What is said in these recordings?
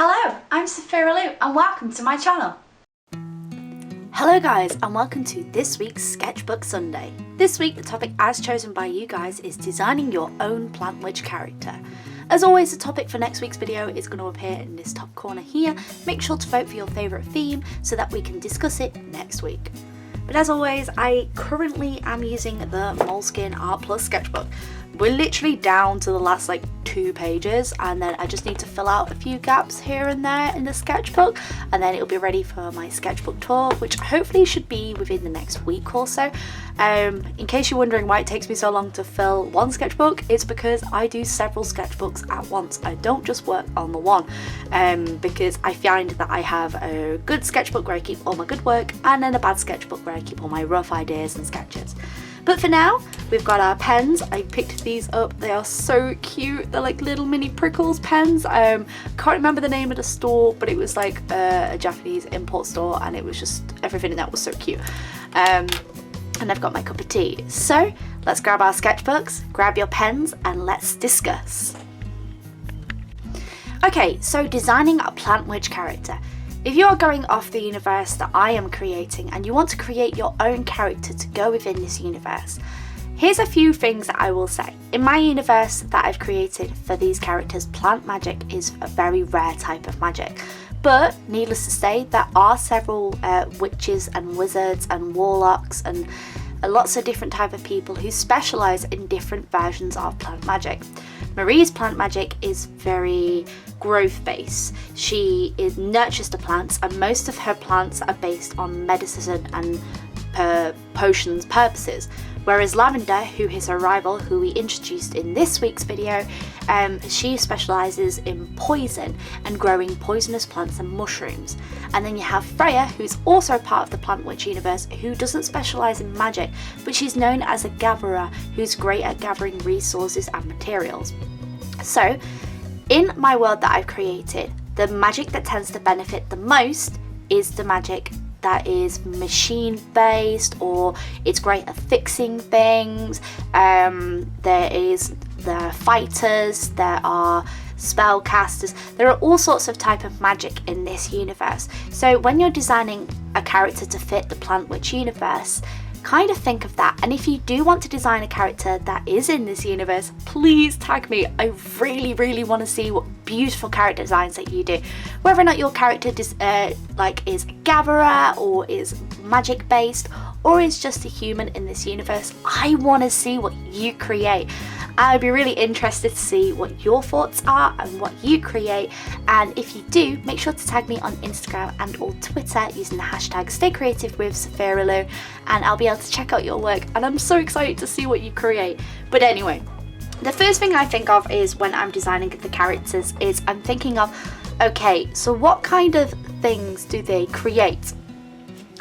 Hello, I'm Sophia Lou and welcome to my channel. Hello guys and welcome to this week's Sketchbook Sunday. This week the topic as chosen by you guys is designing your own Plant Witch character. As always, the topic for next week's video is going to appear in this top corner here. Make sure to vote for your favourite theme so that we can discuss it next week. But as always, I currently am using the Moleskine Art Plus sketchbook. We're literally down to the last 2 pages, and then I just need to fill out a few gaps here and there in the sketchbook, and then it'll be ready for my sketchbook tour, which hopefully should be within the next week or so. In case you're wondering why it takes me so long to fill one sketchbook, it's because I do several sketchbooks at once. I don't just work on the one, because I find that I have a good sketchbook where I keep all my good work, and then a bad sketchbook where I keep all my rough ideas and sketches. But for now, we've got our pens. I picked these up. They are so cute. They're like little mini Prickles pens. Can't remember the name of the store, but it was like a Japanese import store, and it was just everything in that was so cute. And I've got my cup of tea. So let's grab our sketchbooks, grab your pens, and let's discuss. Okay, so designing a Plant Witch character. If you are going off the universe that I am creating and you want to create your own character to go within this universe, here's a few things that I will say. In my universe that I've created for these characters, plant magic is a very rare type of magic. But needless to say, there are several witches and wizards and warlocks and lots of different type of people who specialise in different versions of plant magic. Marie's plant magic is very growth based. She nurtures the plants, and most of her plants are based on medicine and potions purposes. Whereas Lavender, who is her rival, who we introduced in this week's video, she specialises in poison and growing poisonous plants and mushrooms. And then you have Freya, who's also part of the Plant Witch universe, who doesn't specialise in magic, but she's known as a gatherer who's great at gathering resources and materials. So, in my world that I've created, the magic that tends to benefit the most is the magic that is machine based, or it's great at fixing things. There is the fighters, there are spellcasters, there are all sorts of type of magic in this universe. So when you're designing a character to fit the Plant Witch universe, kind of think of that. And if you do want to design a character that is in this universe, please tag me. I really want to see what beautiful character designs that you do. Whether or not your character is a gatherer, or is magic based, or is just a human in this universe, I want to see what you create. I'd be really interested to see what your thoughts are and what you create. And if you do, make sure to tag me on Instagram and or Twitter using the hashtag StayCreativeWithSophia, and I'll be able to check out your work. And I'm so excited to see what you create. But anyway, the first thing I think of is when I'm designing the characters is I'm thinking of, okay, so what kind of things do they create?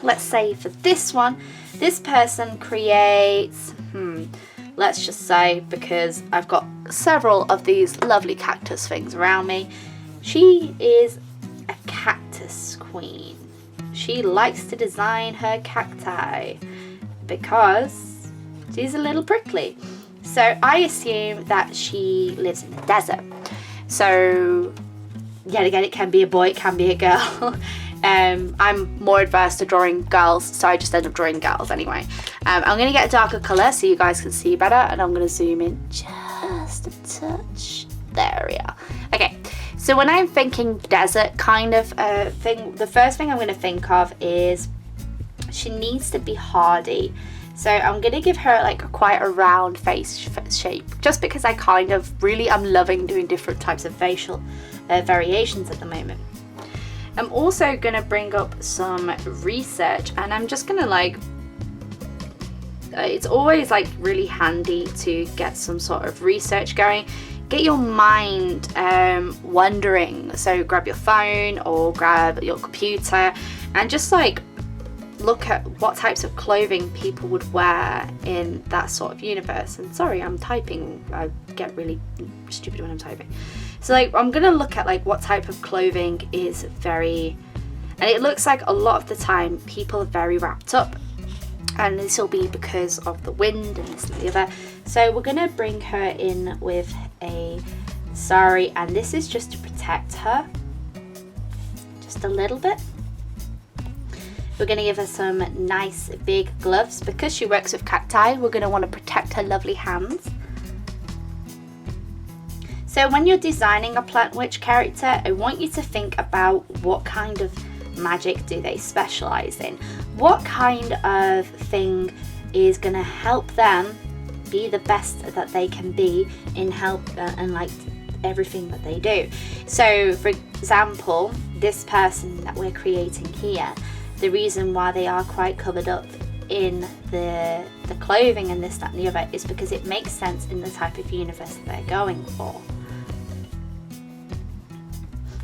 Let's say for this one, this person creates, let's just say, because I've got several of these lovely cactus things around me, she is a cactus queen. She likes to design her cacti because she's a little prickly. So I assume that she lives in the desert. So yet again, it can be a boy, it can be a girl. I'm more adverse to drawing girls, so I just end up drawing girls anyway. I'm going to get a darker colour so you guys can see better, and I'm going to zoom in just a touch. There we are. Okay, so when I'm thinking desert kind of thing, the first thing I'm going to think of is she needs to be hardy. So I'm going to give her quite a round face shape, just because I kind of really am loving doing different types of facial variations at the moment. I'm also going to bring up some research, and I'm just going to it's always really handy to get some sort of research going. Get your mind wondering. So grab your phone or grab your computer and just look at what types of clothing people would wear in that sort of universe. And sorry, I'm typing. I get really stupid when I'm typing. So I'm gonna look at what type of clothing is very, and it looks like a lot of the time people are very wrapped up, and this will be because of the wind and this and the other. So we're gonna bring her in with a sari, and this is just to protect her. just a little bit. We're going to give her some nice big gloves. Because she works with cacti, we're going to want to protect her lovely hands. So when you're designing a Plant Witch character, I want you to think about what kind of magic do they specialize in? What kind of thing is going to help them be the best that they can be in help and like everything that they do. So for example, this person that we're creating here, the reason why they are quite covered up in the clothing and this, that and the other is because it makes sense in the type of universe that they're going for.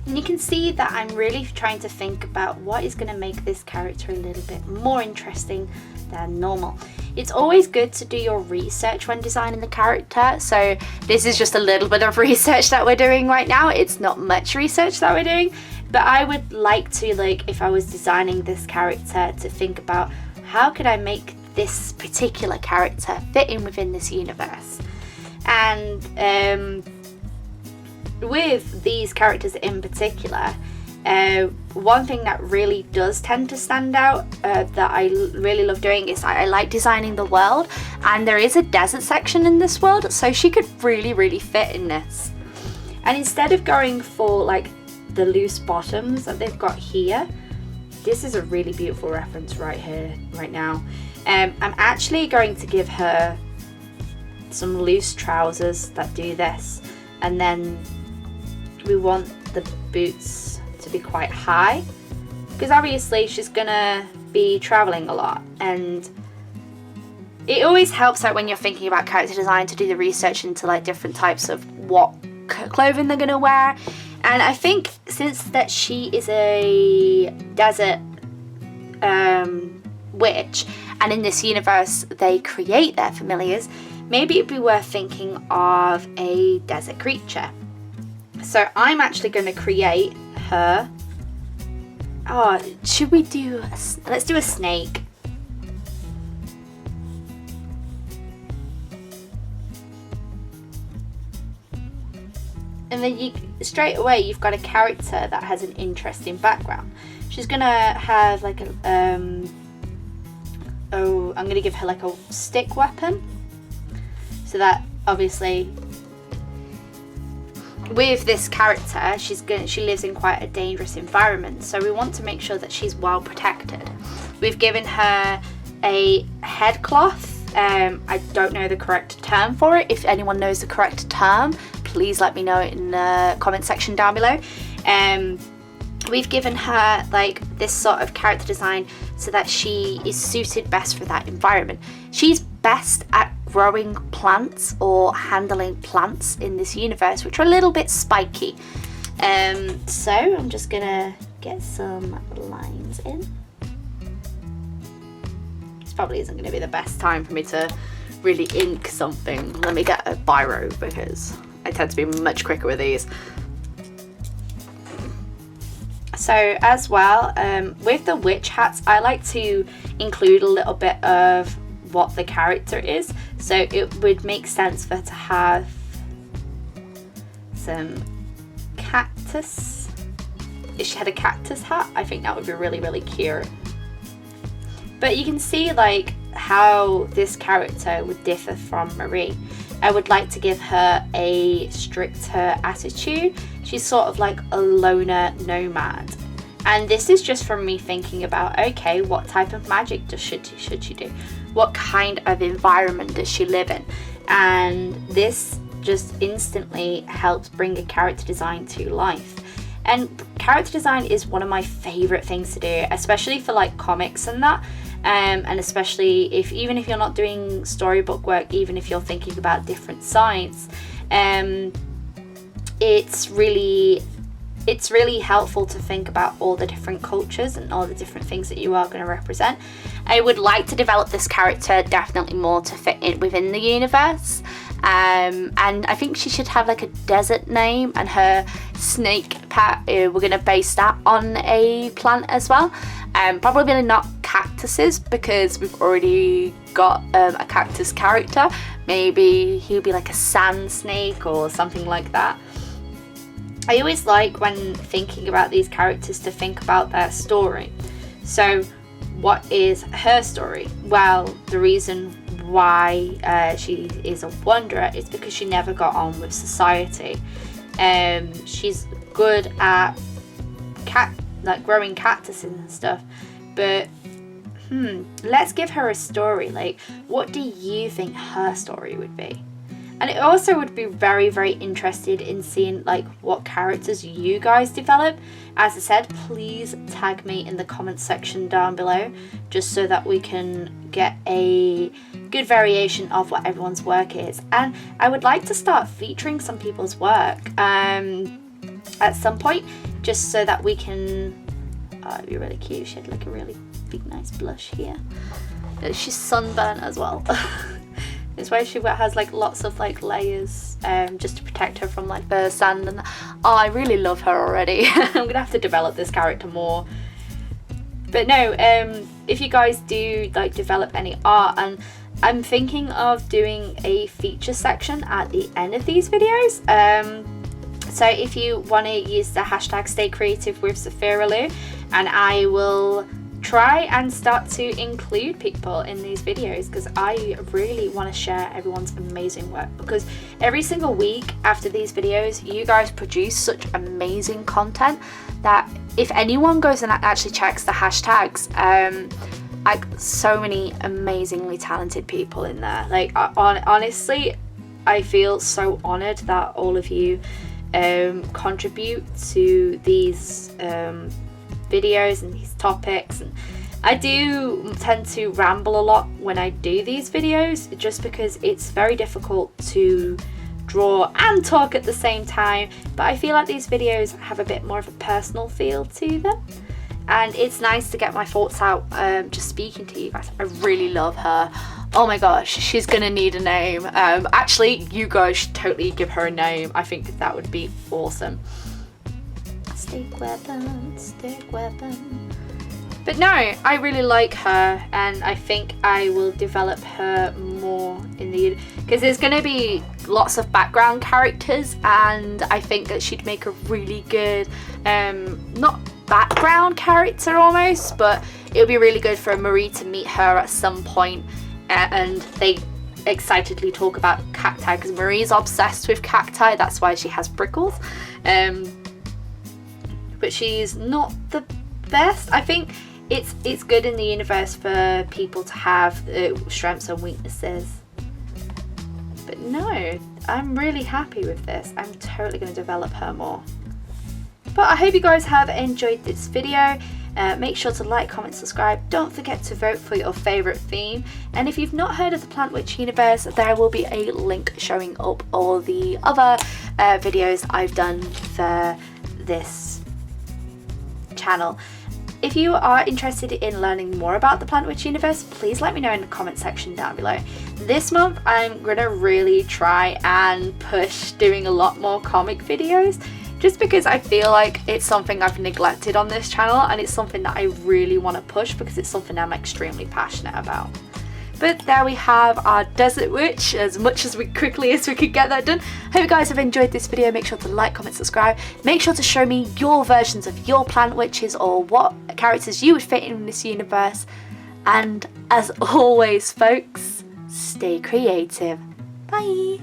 And you can see that I'm really trying to think about what is going to make this character a little bit more interesting than normal. It's always good to do your research when designing the character. So this is just a little bit of research that we're doing right now. It's not much research that we're doing, but I would like to, like, if I was designing this character, to think about how could I make this particular character fit in within this universe. And with these characters in particular, one thing that really does tend to stand out that I really love doing is I like designing the world, and there is a desert section in this world, so she could really fit in this. And instead of going for like the loose bottoms that they've got here, this is a really beautiful reference right here, right now. I'm actually going to give her some loose trousers that do this, and then we want the boots to be quite high, because obviously she's gonna be traveling a lot, and it always helps out when you're thinking about character design to do the research into like different types of what clothing they're gonna wear. And I think since that she is a desert witch, and in this universe they create their familiars, maybe it'd be worth thinking of a desert creature. So I'm actually going to create her. Oh, should we do let's do a snake. And then straight away you've got a character that has an interesting background. She's gonna have like a I'm gonna give her like a stick weapon, so that obviously with this character she lives in quite a dangerous environment, so we want to make sure that she's well protected. We've given her a head cloth. I don't know the correct term for it. If anyone knows the correct term, please let me know in the comment section down below. We've given her like this sort of character design so that she is suited best for that environment. She's best at growing plants or handling plants in this universe, which are a little bit spiky. So I'm just gonna get some lines in. This probably isn't gonna be the best time for me to really ink something. Let me get a biro because I tend to be much quicker with these. So as well, with the witch hats, I like to include a little bit of what the character is. So it would make sense for her to have some cactus. If she had a cactus hat, I think that would be really cute. But you can see like how this character would differ from Marie. I would like to give her a stricter attitude. She's sort of like a loner nomad. And this is just from me thinking about, okay, what type of magic should she do? What kind of environment does she live in? And this just instantly helps bring a character design to life. And character design is one of my favorite things to do, especially for like comics and that. And especially even if you're not doing storybook work, even if you're thinking about different sides, it's really helpful to think about all the different cultures and all the different things that you are going to represent. I would like to develop this character definitely more to fit in within the universe. And I think she should have like a desert name, and her snake pet, we're going to base that on a plant as well. Probably not cactuses because we've already got a cactus character. Maybe he'll be like a sand snake or something like that. I always like, when thinking about these characters, to think about their story. So what is her story? Well, the reason why she is a wanderer is because she never got on with society. She's good at growing cactuses and stuff, but let's give her a story. Like, what do you think her story would be? And it also would be very, very interested in seeing like what characters you guys develop. As I said, please tag me in the comment section down below, just so that we can get a good variation of what everyone's work is. And I would like to start featuring some people's work at some point, just so that we can, it'd be really cute. She had like a really big nice blush here. She's sunburnt as well. It's why she has like lots of like layers just to protect her from like the sand. And I really love her already. I'm gonna have to develop this character more. But no, if you guys do like develop any art, and I'm thinking of doing a feature section at the end of these videos. So if you want to use the hashtag #StayCreativeWithSaphiraLou, and I will try and start to include people in these videos, because I really want to share everyone's amazing work. Because every single week after these videos, you guys produce such amazing content that if anyone goes and actually checks the hashtags, like so many amazingly talented people in there. Like honestly, I feel so honored that all of you contribute to these videos and these topics. And I do tend to ramble a lot when I do these videos, just because it's very difficult to draw and talk at the same time. But I feel like these videos have a bit more of a personal feel to them, and it's nice to get my thoughts out just speaking to you guys. I really love her. Oh my gosh, she's gonna need a name. Actually, you guys should totally give her a name. I think that would be awesome. Stick weapon, stick weapon. But no, I really like her, and I think I will develop her more in the, because there's going to be lots of background characters, and I think that she'd make a really good, not background character almost, but it would be really good for Marie to meet her at some point, and they excitedly talk about cacti, because Marie's obsessed with cacti. That's why she has prickles. But she's not the best. I think it's good in the universe for people to have strengths and weaknesses. But no, I'm really happy with this. I'm totally going to develop her more. But I hope you guys have enjoyed this video. Make sure to like, comment, subscribe. Don't forget to vote for your favourite theme. And if you've not heard of the Plant Witch universe, there will be a link showing up all the other videos I've done for this channel. If you are interested in learning more about the Plant Witch universe, please let me know in the comment section down below. This month I'm gonna really try and push doing a lot more comic videos, just because I feel like it's something I've neglected on this channel, and it's something that I really want to push because it's something I'm extremely passionate about. But there we have our Desert Witch, as much as quickly as we could get that done. Hope you guys have enjoyed this video. Make sure to like, comment, subscribe. Make sure to show me your versions of your Plant Witches, or what characters you would fit in this universe. And as always, folks, stay creative. Bye!